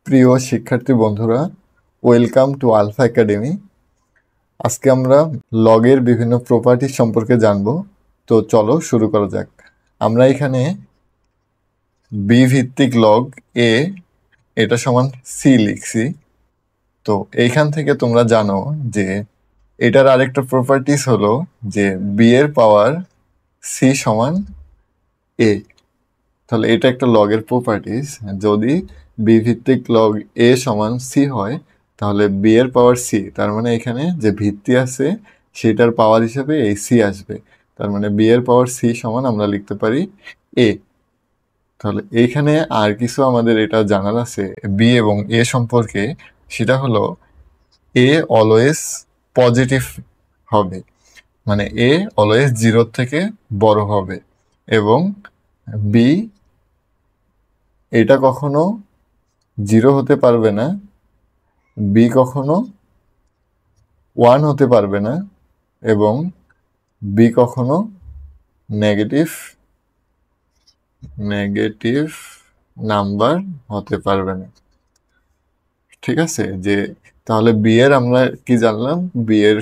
প্রিয় শিক্ষার্থী বন্ধুরা, ওয়েলকাম টু আলফা একাডেমি। আজকে আমরা লগের বিভিন্ন প্রপার্টি সম্পর্কে জানব। তো চলো শুরু করা যাক। আমরা এখানে বি ভিত্তিক লগ এ এটা সমান সি লিখছি। তো এইখান থেকে তোমরা জানো যে এটার আরেকটা প্রপার্টিস হলো যে বি এর পাওয়ার সি সমান এ। তাহলে এটা একটা লগের প্রপার্টিস। যদি বি ভিত্তিক লগ এ সমান সি হয় তাহলে বি এর পাওয়ার সি, তার মানে এখানে যে ভিত্তি আছে সেটার পাওয়ার হিসেবে এই সি আসবে। তার মানে বি এর পাওয়ার সি সমান আমরা লিখতে পারি এ। তাহলে এইখানে আর কিছু আমাদের এটা জানার আছে বি এবং এ সম্পর্কে, সেটা হলো এ অলওয়েজ পজিটিভ হবে, মানে এ অলওয়েজ জিরোর থেকে বড় হবে, এবং বি এটা কখনো জিরো হতে পারবে না, বি কখনো ওয়ান হতে পারবে না, এবং বি কখনো নেগেটিভ নেগেটিভ নাম্বার হতে পারবে না। ঠিক আছে, যে তাহলে বি এর আমরা কি জানলাম, বি এর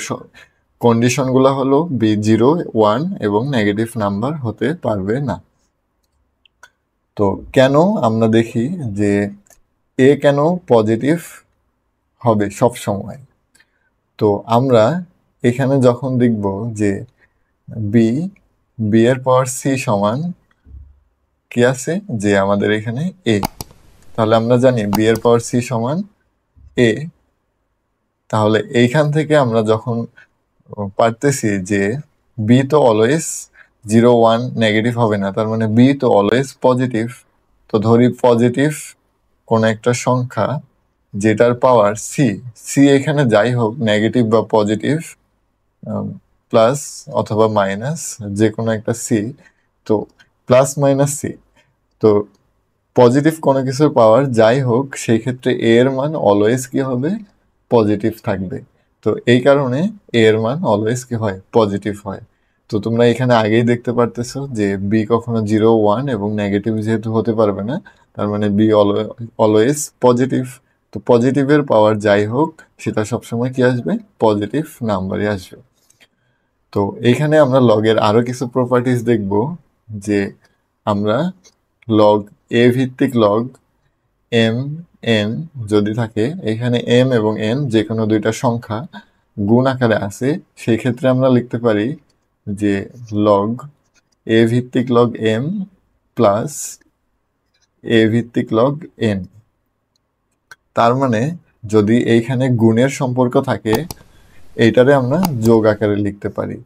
কন্ডিশনগুলো হলো বি জিরো, ওয়ান এবং নেগেটিভ নাম্বার হতে পারবে না। তো কেন আমরা দেখি যে এ কেন পজিটিভ হবে সব সময়। তো আমরা এখানে যখন দেখব যে বি বি এর পাওয়ার সি সমান কি আছে, যে আমাদের এখানে এ, তাহলে আমরা জানি বি এর পাওয়ার সি সমান এ। তাহলে এইখান থেকে আমরা যখন পারতেছি যে বি তো অলওয়েজ জিরো ওয়ান নেগেটিভ হবে না, তার মানে বি তো অলওয়েজ পজিটিভ। তো ধরি পজিটিভ কোন একটা সংখ্যা যেটার পাওয়ার সি, সি এখানে যাই হোক নেগেটিভ বা পজিটিভ, প্লাস অথবা মাইনাস, যে কোনো একটা সি, তো প্লাস মাইনাস সি, তো পজিটিভ কোনো কিছুর পাওয়ার যাই হোক সেই ক্ষেত্রে এ এর মান অলওয়েজ কি হবে, পজিটিভ থাকবে। তো এই কারণে এ এর মান অলওয়েজ কি হয়, পজিটিভ হয়। তো তোমরা এখানে আগেই দেখতে পারতেছো যে বি কখনো জিরো ওয়ান এবং নেগেটিভ যেহেতু হতে পারবে না, তার মানে বি অলওয়েজ পজিটিভ। তো পজিটিভের পাওয়ার যাই হোক সেটা সবসময় কি আসবে, পজিটিভ নাম্বারই আসবে। তো এইখানে আমরা লগের আরো কিছু প্রপার্টিজ দেখব, যে আমরা লগ এ ভিত্তিক লগ এম এন যদি থাকে, এখানে এম এবং এন যে কোনো দুইটা সংখ্যা গুণ আকারে আছে, সেই ক্ষেত্রে আমরা লিখতে পারি যে লগ এ ভিত্তিক লগ এম প্লাস এ ভিত্তিক লগ এন। তার মানে যদি এইখানে গুণের সম্পর্ক থাকে এইটারে আমরা যোগ আকারে লিখতে পারি।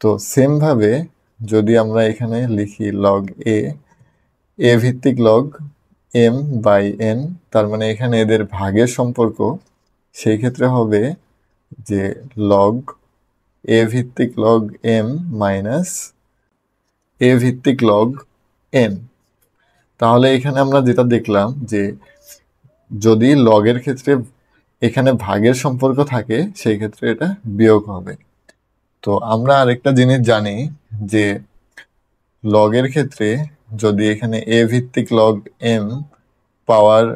তো সেম ভাবে যদি আমরা এখানে লিখি লগ এ এ ভিত্তিক লগ এম বাই এন, তার মানে এখানে এদের ভাগের সম্পর্ক, সেই ক্ষেত্রে হবে যে লগ এ ভিত্তিক লগ এম মাইনাস এ ভিত্তিক লগ এন। তাহলে এখানে আমরা যেটা দেখলাম যে যদি লগের ক্ষেত্রে এখানে ভাগের সম্পর্ক থাকে সেই ক্ষেত্রে এটা বিয়োগ হবে। তো আমরা আরেকটা জিনিস জানি যে লগের ক্ষেত্রে যদি এখানে এ ভিত্তিক লগ এম পাওয়ার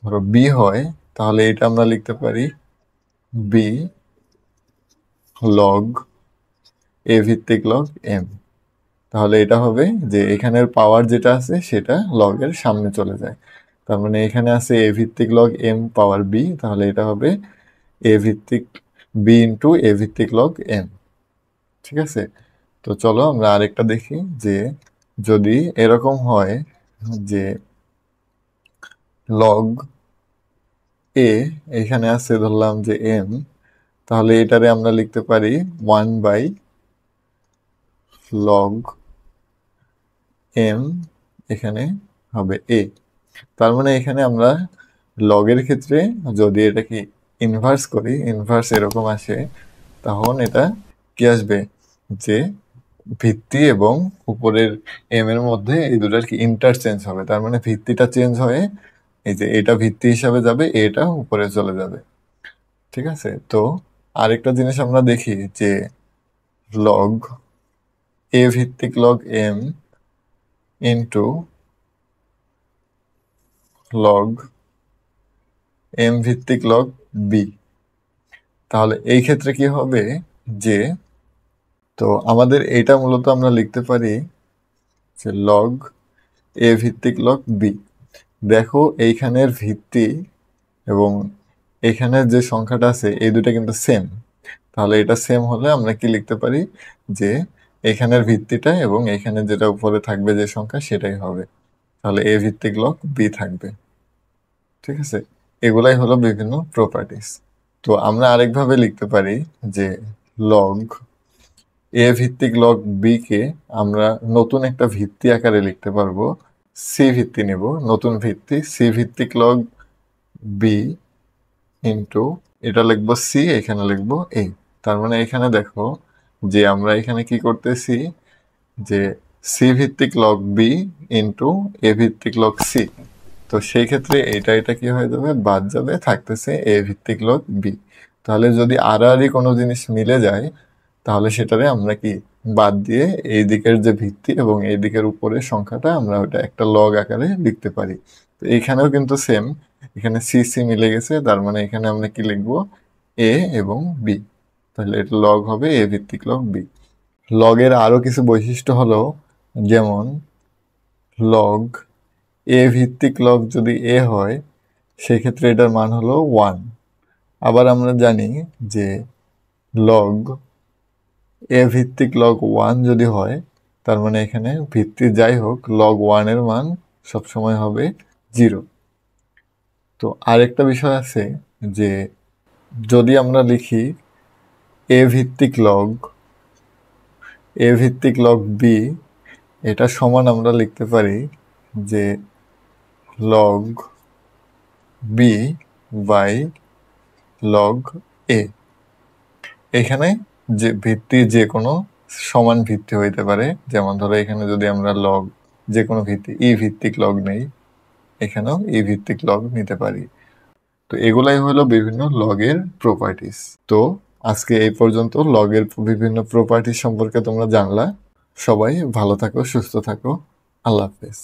ধরো বি হয়, তাহলে এটা আমরা লিখতে পারি বি লগ এ ভিত্তিক লগ এম। তাহলে এটা হবে যে এখানের পাওয়ার যেটা আছে সেটা লগের সামনে চলে যায়। তার মানে এখানে আছে এ ভিত্তিক লগ এম পাওয়ার বি, তাহলে এটা হবে এ ভিত্তিক বি ইন্টু এ ভিত্তিক লগ এম। ঠিক আছে, তো চলো আমরা আরেকটা দেখি যে যদি এরকম হয় যে লগ এ এখানে আছে ধরলাম যে এম, তাহলে এটারে আমরা লিখতে পারি ওয়ান বাই লগ এম, এখানে হবে এ। তার মানে এখানে আমরা লগের ক্ষেত্রে যদি এটাকে ইনভার্স করি, ইনভার্স এরকম আসে, তখন এটা কি আসবে, যে ভিত্তি এবং উপরের এম এর মধ্যে এই দুটার কি ইন্টারচেঞ্জ হবে। তার মানে ভিত্তিটা চেঞ্জ হয়ে এই যে এটা ভিত্তি হিসাবে যাবে, এটা উপরে চলে যাবে। ঠিক আছে, তো আরেকটা জিনিস আমরা দেখি যে লগ এ ভিত্তিক log M into log M ভিত্তিক লগ বি। তাহলে এই ক্ষেত্রে কি হবে যে, তো আমাদের এটা মূলত আমরা লিখতে পারি যে লগ এ ভিত্তিক লগ বি। দেখো এইখানের ভিত্তি এবং এখানের যে সংখ্যাটা আছে এই দুটা কিন্তু সেম। তাহলে এটা সেম হলে আমরা কি লিখতে পারি যে এখানের ভিত্তিটা এবং এখানে যেটা উপরে থাকবে যে সংখ্যা সেটাই হবে। তাহলে এ ভিত্তিক লগ বি থাকবে। ঠিক আছে, এগুলাই হলো বিভিন্ন প্রপার্টিস। তো আমরা আরেকভাবে লিখতে পারি যে লগ এ ভিত্তিক লগ বি কে আমরা নতুন একটা ভিত্তি আকারে লিখতে পারবো। সি ভিত্তি নেব, নতুন ভিত্তি সি ভিত্তিক লগ বি ইন্টু এটা লিখবো সি, এখানে লিখবো এ। তার মানে এখানে দেখো যে আমরা এখানে কি করতেছি যে সি ভিত্তিক লগ বি ইন্টু এ ভিত্তিক লগ সি। তো সেই ক্ষেত্রে এটা কি হয়ে যাবে, বাদ যাবে, থাকতেছে এ ভিত্তিক লগ বি। তাহলে যদি আড়াআড়ি কোনো জিনিস মিলে যায় তাহলে সেটারে আমরা কি বাদ দিয়ে এই দিকের যে ভিত্তি এবং এই দিকের উপরের সংখ্যাটা আমরা ওটা একটা লগ আকারে লিখতে পারি। তো এখানেও কিন্তু সেম, এখানে সি সি মিলে গেছে, তার মানে এখানে আমরা কি লিখবো এ এবং বি। তাহলে এটা লগ হবে এ ভিত্তিক লগ বি। লগের আরো কিছু বৈশিষ্ট্য হলো, যেমন লগ এ ভিত্তিক লগ যদি এ হয় সেক্ষেত্রে এটার মান হলো 1। আবার আমরা জানি যে লগ এ ভিত্তিক লগ 1 যদি হয় তার মানে এখানে ভিত্তি যাই হোক লগ 1 এর মান সবসময় হবে 0। তো আরেকটা বিষয় আছে যে যদি আমরা লিখি এ ভিত্তিক লগ বি, এটা সমান আমরা লিখতে পারি যে লগ বি বাই লগ এ। এখানে যে ভিত্তি যে কোনো সমান ভিত্তি হইতে পারে, যেমন ধরো এখানে যদি আমরা লগ যে কোনো ভিত্তি ই ভিত্তিক লগ নেই, এখানেও ই ভিত্তিক লগ নিতে পারি। তো এগুলাই হলো বিভিন্ন লগের প্রপার্টিস। তো আজকে এই পর্যন্ত লগের বিভিন্ন প্রপার্টিস সম্পর্কে তোমরা জানলা। সবাই ভালো থাকো, সুস্থ থাকো, আল্লাহ হাফেজ।